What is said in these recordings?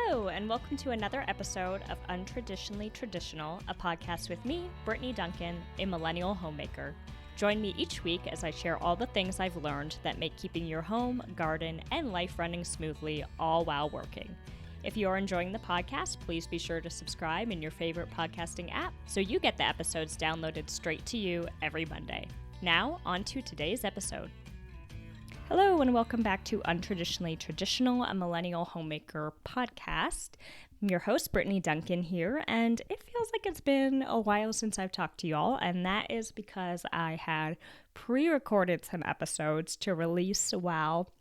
Hello, and welcome to another episode of Untraditionally Traditional, a podcast with me, Brittany Duncan, a millennial homemaker. Join me each week as I share all the things I've learned that make keeping your home, garden, and life running smoothly, all while working. If you are enjoying the podcast, please be sure to subscribe in your favorite podcasting app so you get the episodes downloaded straight to you every Monday. Now, on to today's episode. Hello, and welcome back to Untraditionally Traditional, a millennial homemaker podcast. I'm your host, Brittany Duncan here, and it feels like it's been a while since I've talked to y'all, and that is because I had pre-recorded some episodes to release while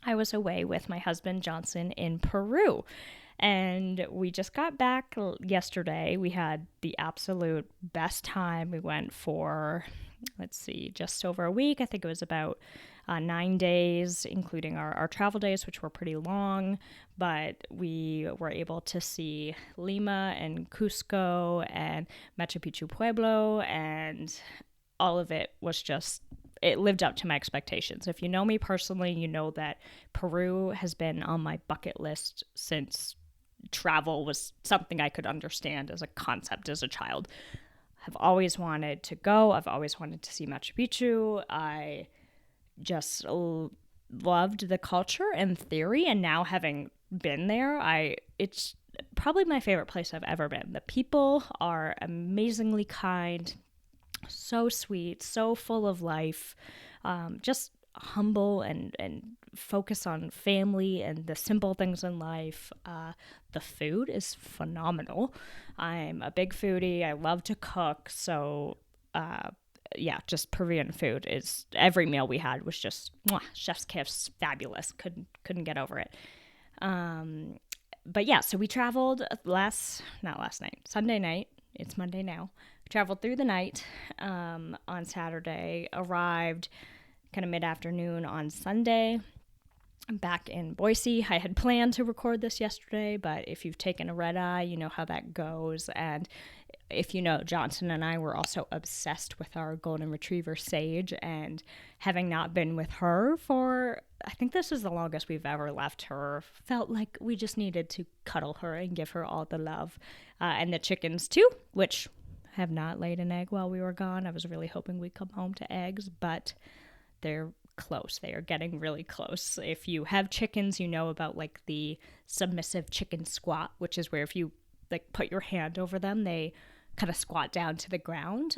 I was away with my husband, Johnson, in Peru. And we just got back yesterday. We had the absolute best time. We went for, just over a week. I think it was about 9 days, including our travel days, which were pretty long. But we were able to see Lima and Cusco and Machu Picchu Pueblo, and all of it was just, it lived up to my expectations. If you know me personally, you know that Peru has been on my bucket list since travel was something I could understand as a concept as a child. I've always wanted to go. I've always wanted to see Machu Picchu. I just loved the culture and theory, and now having been there, it's probably my favorite place I've ever been. The people are amazingly kind, so sweet, so full of life, just humble and focus on family and the simple things in life. The food is phenomenal. I'm a big foodie. I love to cook. So, just Peruvian food is, every meal we had was just, chef's kiss, fabulous. Couldn't get over it. So we traveled Sunday night. It's Monday now. Traveled through the night on Saturday, arrived kind of mid-afternoon on Sunday. I'm back in Boise. I had planned to record this yesterday, but if you've taken a red eye, you know how that goes. And if you know, Johnson and I were also obsessed with our golden retriever, Sage, and having not been with her for, I think this is the longest we've ever left her, felt like we just needed to cuddle her and give her all the love. And the chickens too, which have not laid an egg while we were gone. I was really hoping we'd come home to eggs, but they're close. They are getting really close. If you have chickens, you know about like the submissive chicken squat, which is where if you like put your hand over them, they kind of squat down to the ground,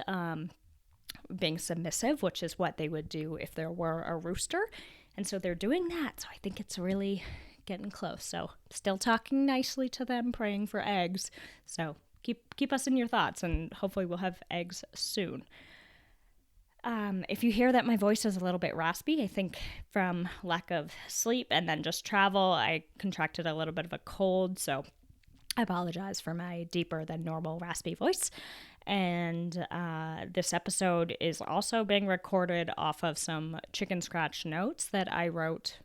being submissive, which is what they would do if there were a rooster. And so they're doing that. So I think it's really getting close. So still talking nicely to them, praying for eggs. So keep us in your thoughts, and hopefully we'll have eggs soon. If you hear that my voice is a little bit raspy, I think from lack of sleep and then just travel, I contracted a little bit of a cold, so I apologize for my deeper than normal raspy voice. And this episode is also being recorded off of some chicken scratch notes that I wrote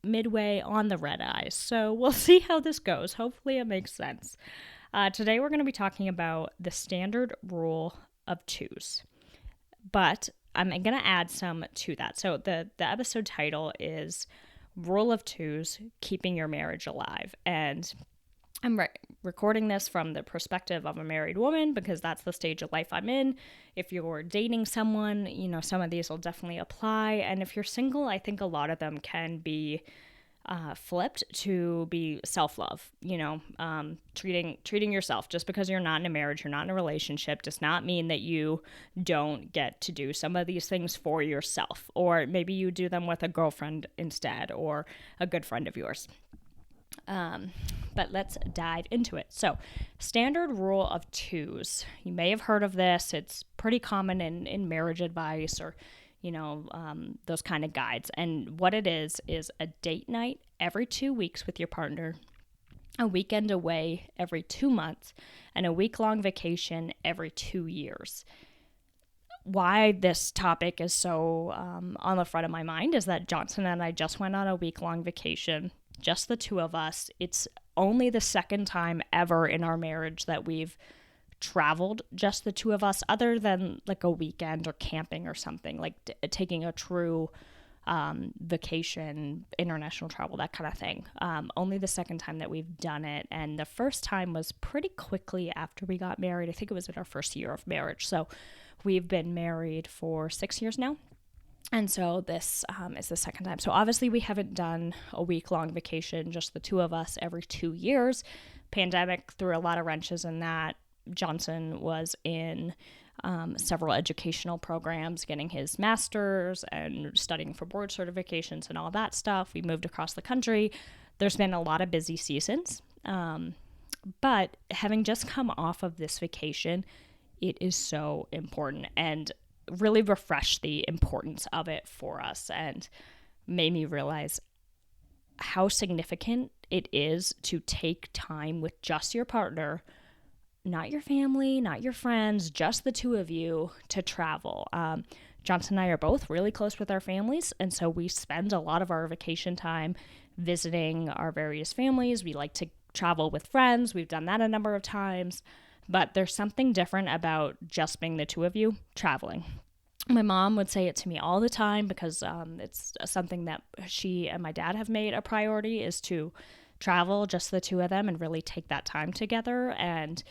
midway on the red eyes. So we'll see how this goes. Hopefully it makes sense. Today we're going to be talking about the standard rule of 2's. But I'm going to add some to that. So the episode title is Rule of 2's, Keeping Your Marriage Alive. And I'm recording this from the perspective of a married woman because that's the stage of life I'm in. If you're dating someone, you know, some of these will definitely apply. And if you're single, I think a lot of them can be flipped to be self-love, treating yourself. Just because you're not in a marriage, you're not in a relationship, does not mean that you don't get to do some of these things for yourself, or maybe you do them with a girlfriend instead, or a good friend of yours. But let's dive into it. So, standard rule of 2's. You may have heard of this. It's pretty common in marriage advice or those kind of guides. And what it is a date night every 2 weeks with your partner, a weekend away every 2 months, and a week-long vacation every 2 years. Why this topic is so on the front of my mind is that Johnson and I just went on a week-long vacation, just the two of us. It's only the second time ever in our marriage that we've traveled, just the two of us, other than like a weekend or camping or something, like taking a true vacation, international travel, that kind of thing. Only the second time that we've done it. And the first time was pretty quickly after we got married. I think it was in our first year of marriage. So we've been married for 6 years now. And so this is the second time. So obviously we haven't done a week-long vacation, just the two of us, every 2 years. Pandemic threw a lot of wrenches in that. Johnson was in several educational programs, getting his master's and studying for board certifications and all that stuff. We moved across the country. There's been a lot of busy seasons. But having just come off of this vacation, it is so important and really refreshed the importance of it for us and made me realize how significant it is to take time with just your partner, not your family, not your friends, just the two of you to travel. Johnson and I are both really close with our families, and so we spend a lot of our vacation time visiting our various families. We like to travel with friends. We've done that a number of times, but there's something different about just being the two of you traveling. My mom would say it to me all the time because it's something that she and my dad have made a priority, is to travel, just the two of them, and really take that time together. And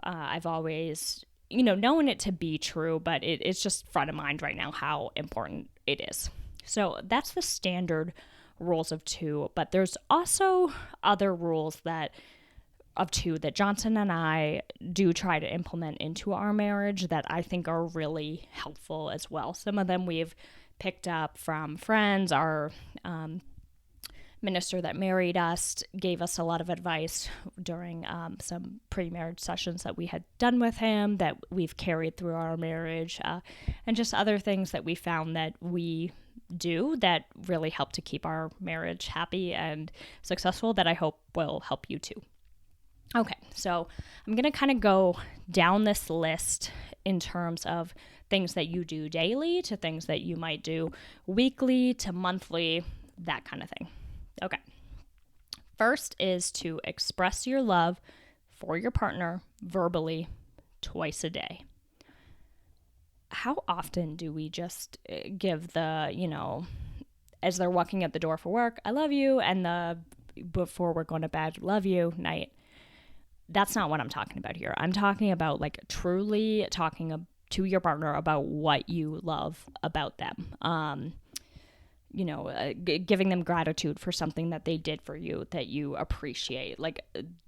I've always, known it to be true, but it's just front of mind right now how important it is. So that's the standard rules of two, but there's also other rules of two that Johnson and I do try to implement into our marriage that I think are really helpful as well. Some of them we've picked up from friends. Our minister that married us gave us a lot of advice during some pre-marriage sessions that we had done with him that we've carried through our marriage, and just other things that we found that we do that really help to keep our marriage happy and successful that I hope will help you too. Okay, so I'm going to kind of go down this list in terms of things that you do daily to things that you might do weekly to monthly, that kind of thing. Okay. First is to express your love for your partner verbally twice a day. How often do we just give the, as they're walking out the door for work, I love you, and before we're going to bed, love you, night? That's not what I'm talking about here. I'm talking about truly talking to your partner about what you love about them. Giving them gratitude for something that they did for you that you appreciate.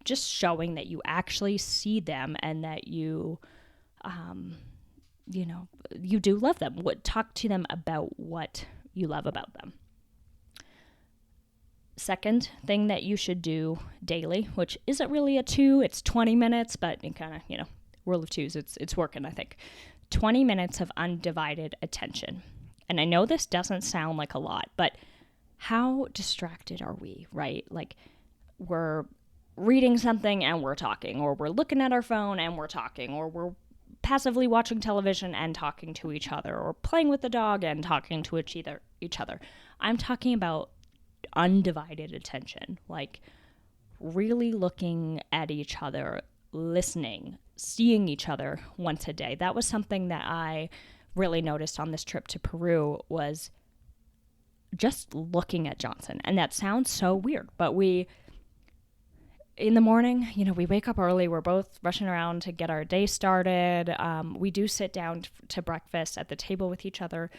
Just showing that you actually see them and that you do love them. Talk to them about what you love about them. Second thing that you should do daily, which isn't really a 2, it's 20 minutes, but in kind of, rule of 2s, it's working, I think. 20 minutes of undivided attention. And I know this doesn't sound like a lot, but how distracted are we, right? We're reading something and we're talking, or we're looking at our phone and we're talking, or we're passively watching television and talking to each other, or playing with the dog and talking to each other. I'm talking about undivided attention, really looking at each other, listening, seeing each other once a day. That was something that I really noticed on this trip to Peru, was just looking at Johnson. And that sounds so weird, but in the morning, we wake up early. We're both rushing around to get our day started. We do sit down to breakfast at the table with each other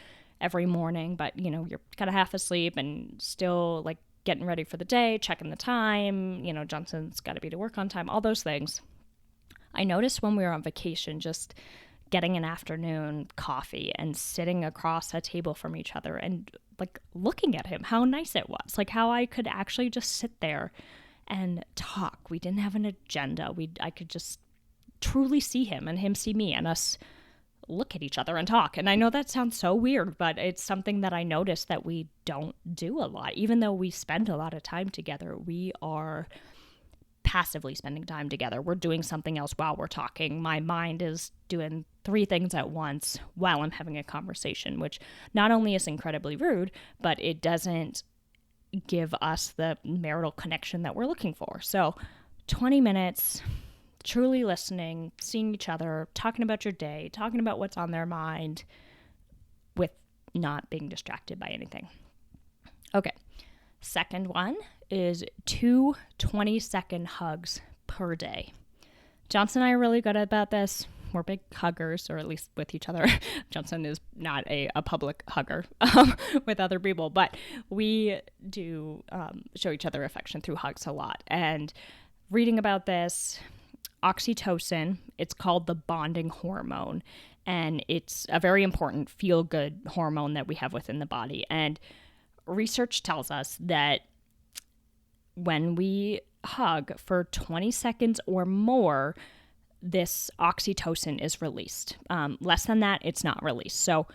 every morning, but you're kind of half asleep and still getting ready for the day, checking the time. Johnson's got to be to work on time, all those things. I noticed when we were on vacation, just getting an afternoon coffee and sitting across a table from each other and looking at him, how nice it was. How I could actually just sit there and talk. We didn't have an agenda. I could just truly see him and him see me, and us look at each other and talk. And I know that sounds so weird, but it's something that I noticed that we don't do a lot. Even though we spend a lot of time together, we are passively spending time together. We're doing something else while we're talking. My mind is doing 3 things at once while I'm having a conversation, which not only is incredibly rude, but it doesn't give us the marital connection that we're looking for. So 20 minutes, truly listening, seeing each other, talking about your day, talking about what's on their mind with not being distracted by anything. Okay. Second one is 2 20-second hugs per day. Johnson and I are really good about this. We're big huggers, or at least with each other. Johnson is not a public hugger with other people, but we do show each other affection through hugs a lot. And reading about this, oxytocin, it's called the bonding hormone, and it's a very important feel-good hormone that we have within the body. And research tells us that when we hug for 20 seconds or more, this oxytocin is released. Less than that, it's not released. So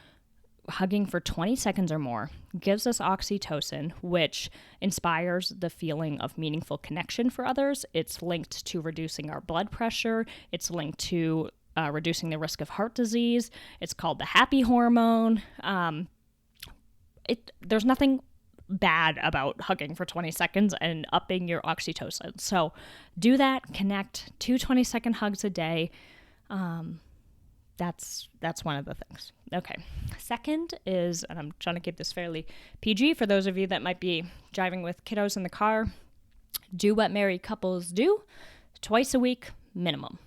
hugging for 20 seconds or more gives us oxytocin, which inspires the feeling of meaningful connection for others. It's linked to reducing our blood pressure. It's linked to reducing the risk of heart disease. It's called the happy hormone. There's nothing bad about hugging for 20 seconds and upping your oxytocin. So do that, connect, 2 20-second hugs a day. That's one of the things. Okay. Second is, and I'm trying to keep this fairly PG for those of you that might be driving with kiddos in the car, do what married couples do twice a week minimum.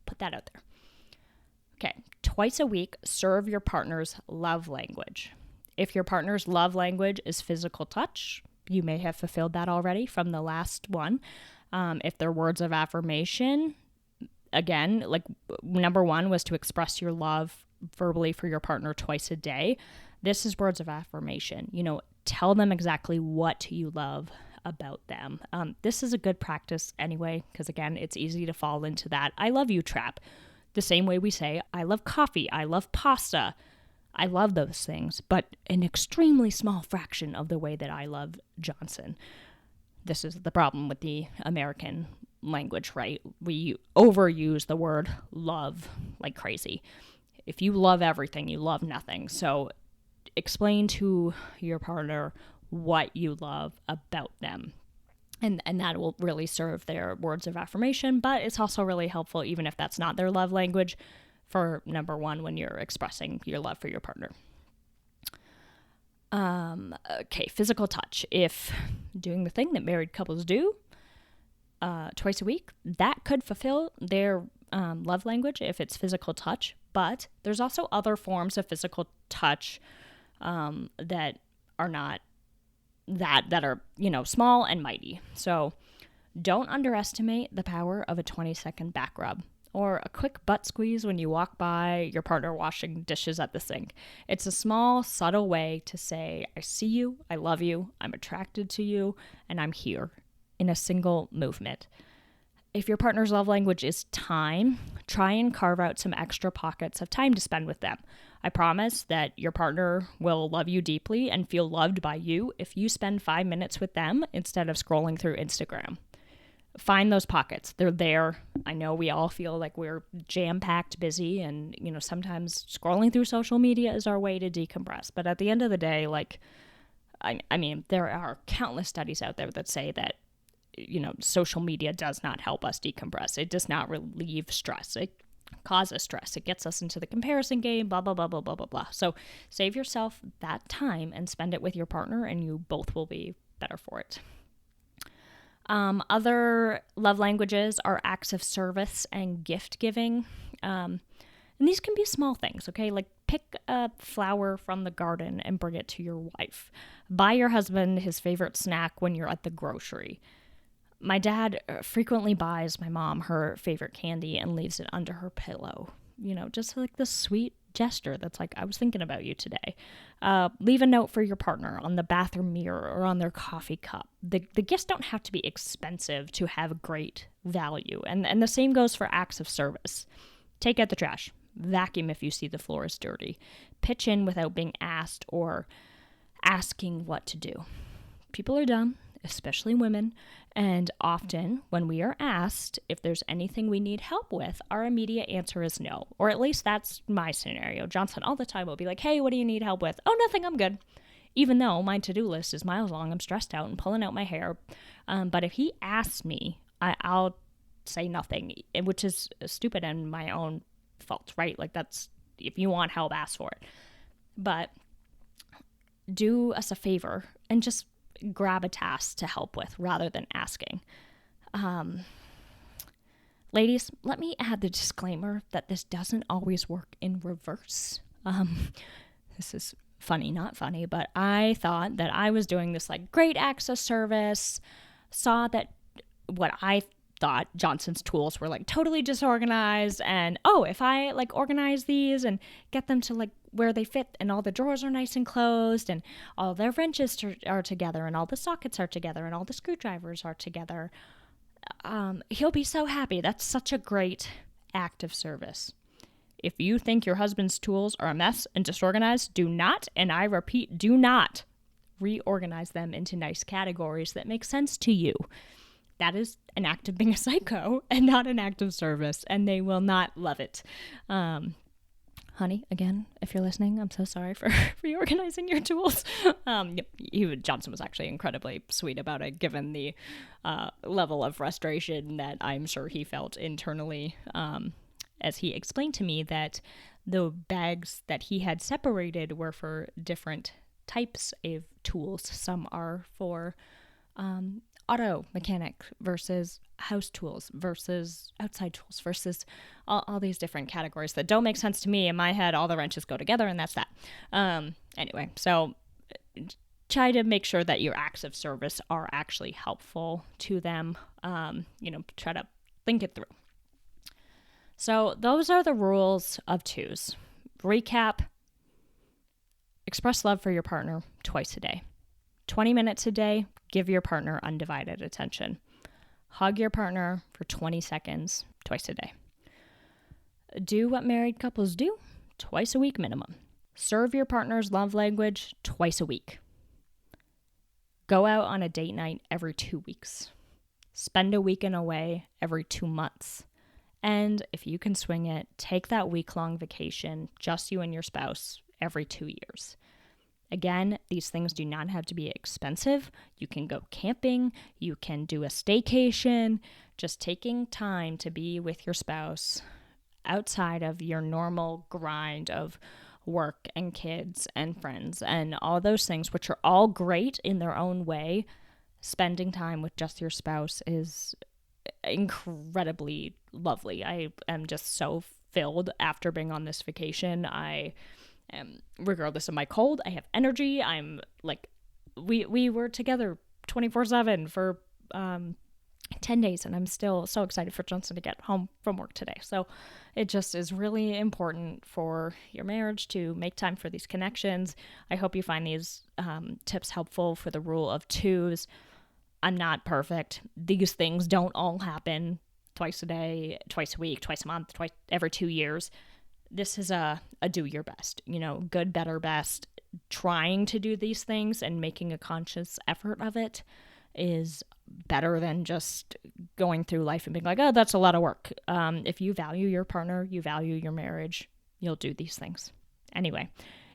Put that out there. Okay. Twice a week, serve your partner's love language. If your partner's love language is physical touch, you may have fulfilled that already from the last one. If they're words of affirmation, again, like number one was to express your love verbally for your partner twice a day. This is words of affirmation. Tell them exactly what you love about them. This is a good practice anyway, because again, it's easy to fall into that I love you trap. The same way we say, I love coffee, I love pasta. I love those things, but an extremely small fraction of the way that I love Johnson. This is the problem with the American language, right? We overuse the word love like crazy. If you love everything, you love nothing. So explain to your partner what you love about them. And that will really serve their words of affirmation, but it's also really helpful, even if that's not their love language, for number one, when you're expressing your love for your partner. Okay, physical touch. If doing the thing that married couples do twice a week, that could fulfill their love language if it's physical touch. But there's also other forms of physical touch that are not that are small and mighty. So don't underestimate the power of a 20-second back rub, or a quick butt squeeze when you walk by your partner washing dishes at the sink. It's a small, subtle way to say, I see you, I love you, I'm attracted to you, and I'm here, in a single movement. If your partner's love language is time, try and carve out some extra pockets of time to spend with them. I promise that your partner will love you deeply and feel loved by you if you spend 5 minutes with them instead of scrolling through Instagram. Find those pockets. They're there. I know we all feel like we're jam-packed busy, and sometimes scrolling through social media is our way to decompress. But at the end of the day, I mean, there are countless studies out there that say that social media does not help us decompress. It does not relieve stress. It causes stress. It gets us into the comparison game, blah, blah, blah, blah, blah, blah, blah. So save yourself that time and spend it with your partner, and you both will be better for it. Other love languages are acts of service and gift giving. And these can be small things, okay? Like pick a flower from the garden and bring it to your wife. Buy your husband his favorite snack when you're at the grocery. My dad frequently buys my mom her favorite candy and leaves it under her pillow. Just like this sweet gesture that's like, I was thinking about you today. Leave a note for your partner on the bathroom mirror or on their coffee cup. The gifts don't have to be expensive to have great value. And the same goes for acts of service. Take out the trash. Vacuum if you see the floor is dirty. Pitch in without being asked or asking what to do. People are dumb, especially women, and often when we are asked if there's anything we need help with, our immediate answer is no, or at least that's my scenario. Johnson all the time will be like, hey, what do you need help with? Oh, nothing, I'm good. Even though my to-do list is miles long, I'm stressed out and pulling out my hair. But if he asks me, I'll say nothing, which is stupid and my own fault, right? Like that's, if you want help, ask for it. But do us a favor and just grab a task to help with rather than asking. Ladies, let me add the disclaimer that this doesn't always work in reverse. This is funny, not funny, but I thought that I was doing this like great acts of service, saw that what I thought Johnson's tools were like totally disorganized, and if I like organize these and get them to like where they fit and all the drawers are nice and closed and all their wrenches are together and all the sockets are together and all the screwdrivers are together, he'll be so happy. That's such a great act of service. If you think your husband's tools are a mess and disorganized, do not, and I repeat, do not reorganize them into nice categories that make sense to you. That is an act of being a psycho and not an act of service, and they will not love it. Honey, again, if you're listening, I'm so sorry for reorganizing your tools. Johnson was actually incredibly sweet about it, given the level of frustration that I'm sure he felt internally, as he explained to me that the bags that he had separated were for different types of tools. Some are for auto mechanic versus house tools versus outside tools versus all these different categories that don't make sense to me. In my head, all the wrenches go together, and that's that. Anyway, so try to make sure that your acts of service are actually helpful to them. Try to think it through. So those are the rules of 2's. Recap: express love for your partner twice a day. 20 minutes a day, give your partner undivided attention. Hug your partner for 20 seconds twice a day. Do what married couples do, twice a week minimum. Serve your partner's love language twice a week. Go out on a date night every 2 weeks. Spend a weekend away every 2 months. And if you can swing it, take that week-long vacation, just you and your spouse, every 2 years. Again, these things do not have to be expensive. You can go camping, you can do a staycation, just taking time to be with your spouse outside of your normal grind of work and kids and friends and all those things, which are all great in their own way. Spending time with just your spouse is incredibly lovely. I am just so filled after being on this vacation. Regardless of my cold, I have energy. I'm like, we were together 24/7 for 10 days, and I'm still so excited for Johnson to get home from work today. So it just is really important for your marriage to make time for these connections. I hope you find these tips helpful for the rule of 2's. I'm not perfect. These things don't all happen twice a day, twice a week, twice a month, twice every 2 years. This is a do your best, good, better, best. Trying to do these things and making a conscious effort of it is better than just going through life and being like, oh, that's a lot of work. If you value your partner, you value your marriage, you'll do these things. Anyway,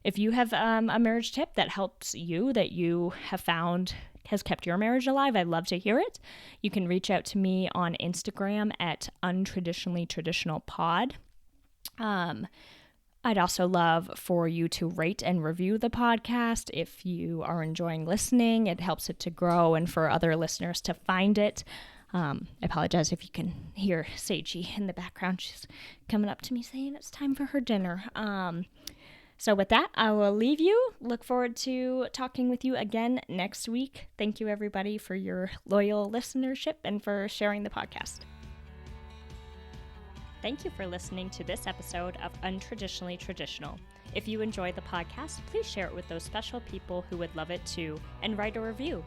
if you have a marriage tip that helps you, that you have found has kept your marriage alive, I'd love to hear it. You can reach out to me on Instagram at untraditionallytraditionalpod. I'd also love for you to rate and review the podcast if you are enjoying listening. It helps it to grow and for other listeners to find it. I apologize if you can hear Seiji in the background. She's coming up to me saying it's time for her dinner. So with that, I will leave you. Look forward to talking with you again next week. Thank you, everybody, for your loyal listenership and for sharing the podcast. Thank you for listening to this episode of Untraditionally Traditional. If you enjoy the podcast, please share it with those special people who would love it too, and write a review.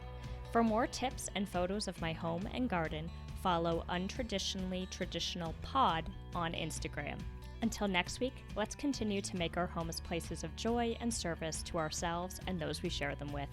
For more tips and photos of my home and garden, follow Untraditionally Traditional Pod on Instagram. Until next week, let's continue to make our homes places of joy and service to ourselves and those we share them with.